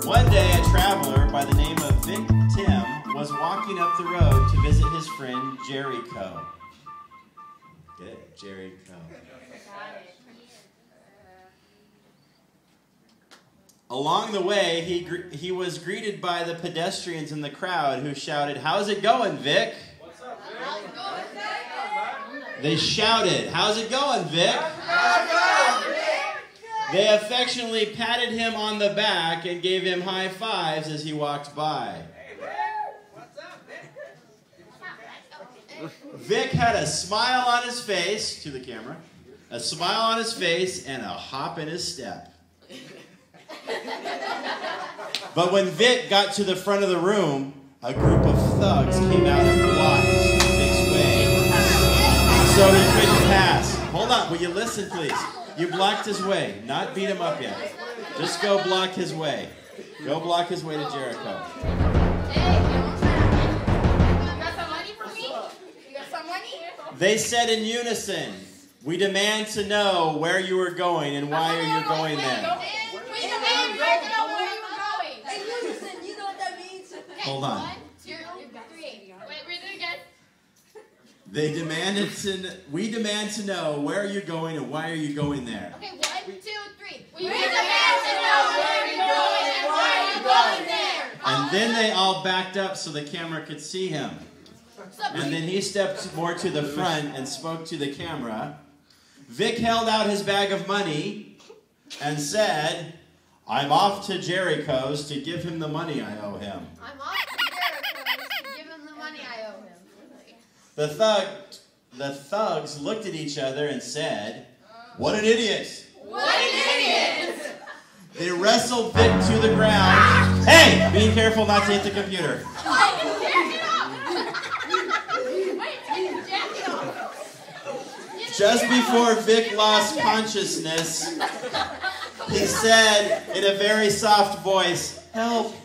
One day, a traveler by the name of Vic Tim was walking up the road to visit his friend Jericho. Get it? Jericho. Along the way, he was greeted by the pedestrians in the crowd who shouted, "How's it going, Vic?" What's up, Vic? How's it going? They shouted, "How's it going, Vic?" How's it going, Vic? They affectionately patted him on the back and gave him high fives as he walked by. Hey, Vic. What's up, Vic? Vic had a smile on his face, to the camera, a smile on his face and a hop in his step. But when Vic got to the front of the room, a group of thugs came out and blocked Vic's way, so he couldn't pass. Hold on, will you listen, please? You blocked his way, not beat him up yet. Just go block his way. Go block his way to Jericho. Hey, you got some money for me? You got some money? They said in unison, "We demand to know where you are going and why are you going there?" We demand to know where you were going. Hey, listen, you know what that means? Hold on. 1, 2, 3. Wait, read it again. We demand to know where are you going and why are you going there? Okay, 1, 2, 3. We demand to know where you're going and why you're going there. And then they all backed up so the camera could see him. And then he stepped more to the front and spoke to the camera. Vic held out his bag of money and said, "I'm off to Jericho's to give him the money I owe him." I'm off to Jericho to give him the money I owe him. The thugs looked at each other and said, "What an idiot!" What an idiot! They wrestled Vic to the ground. Hey, be careful not to hit the computer. Just before Vic lost consciousness, he said in a very soft voice, "Help."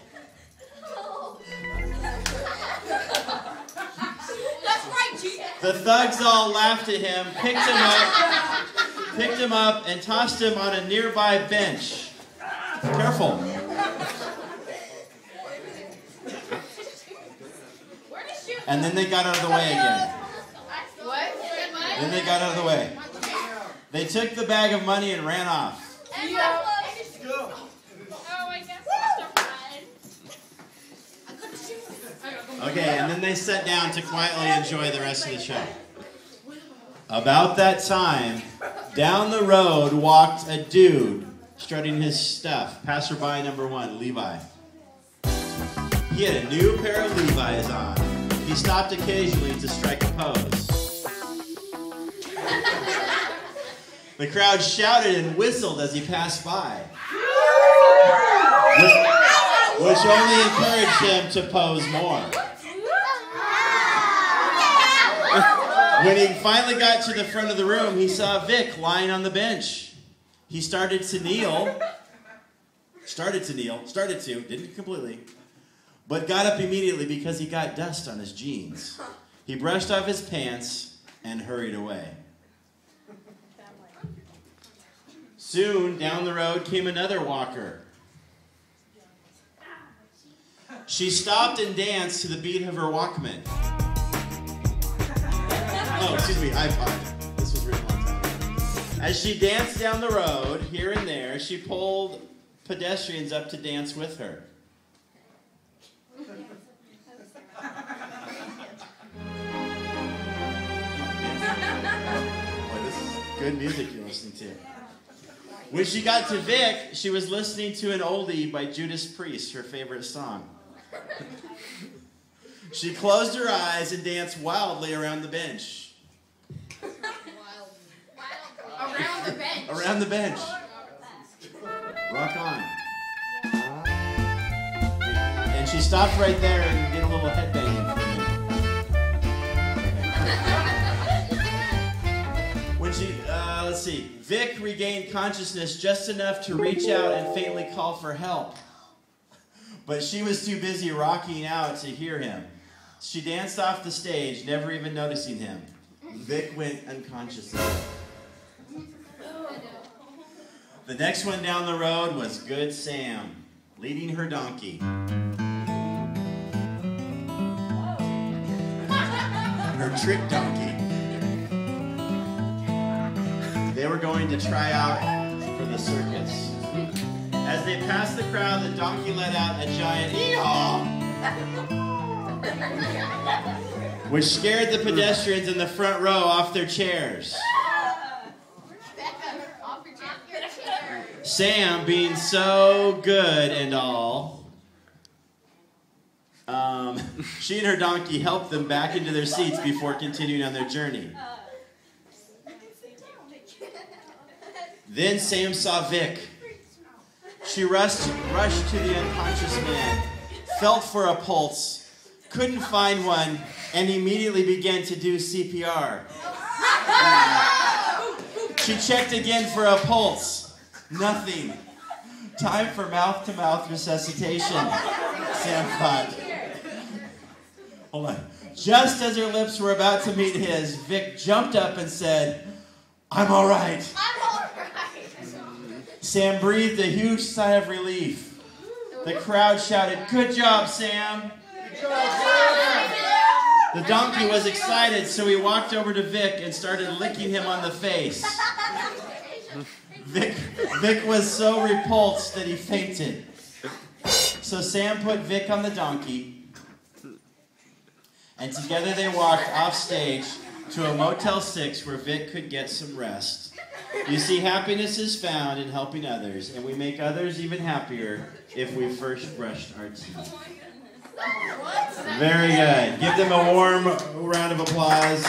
That's right, Chief. The thugs all laughed at him, picked him up, and tossed him on a nearby bench. Careful. And then they got out of the way again. What? Then they got out of the way. They took the bag of money and ran off. Okay, and then they sat down to quietly enjoy the rest of the show. About that time, down the road walked a dude strutting his stuff. Passerby number 1, Levi. He had a new pair of Levi's on. He stopped occasionally to strike a pose. The crowd shouted and whistled as he passed by, which only encouraged him to pose more. When he finally got to the front of the room, he saw Vic lying on the bench. He started to, didn't completely, but got up immediately because he got dust on his jeans. He brushed off his pants and hurried away. Soon, down the road came another walker. She stopped and danced to the beat of her Walkman. Oh, excuse me, iPod. This was written a long time ago. As she danced down the road, here and there, she pulled pedestrians up to dance with her. Boy, this is good music you're listening to. When she got to Vic, she was listening to an oldie by Judas Priest, her favorite song. She closed her eyes and danced wildly around the bench. Around the bench. Around the bench. Rock on. And she stopped right there and did a little headbanging for me. When she, let's see, Vic regained consciousness just enough to reach out and faintly call for help. But she was too busy rocking out to hear him. She danced off the stage, never even noticing him. Vic went unconscious. The next one down the road was Good Sam. leading her donkey. Her trick donkey. They were going to try out for the circus. As they passed the crowd, the donkey let out a giant ee-haw, which scared the pedestrians in the front row off their chairs. Sam, being so good and all, she and her donkey helped them back into their seats before continuing on their journey. Then Sam saw Vic. She rushed to the unconscious man, felt for a pulse, couldn't find one, and immediately began to do CPR. She checked again for a pulse. Nothing. Time for mouth-to-mouth resuscitation, Sam thought. Hold on. Just as her lips were about to meet his, Vic jumped up and said, "I'm all right." I'm all right. Sam breathed a huge sigh of relief. The crowd shouted, "Good job, Sam." The donkey was excited, so he walked over to Vic and started licking him on the face. Vic was so repulsed that he fainted. So Sam put Vic on the donkey, and together they walked off stage to a Motel 6 where Vic could get some rest. You see, happiness is found in helping others, and we make others even happier if we first brushed our teeth. Very good. Give them a warm round of applause.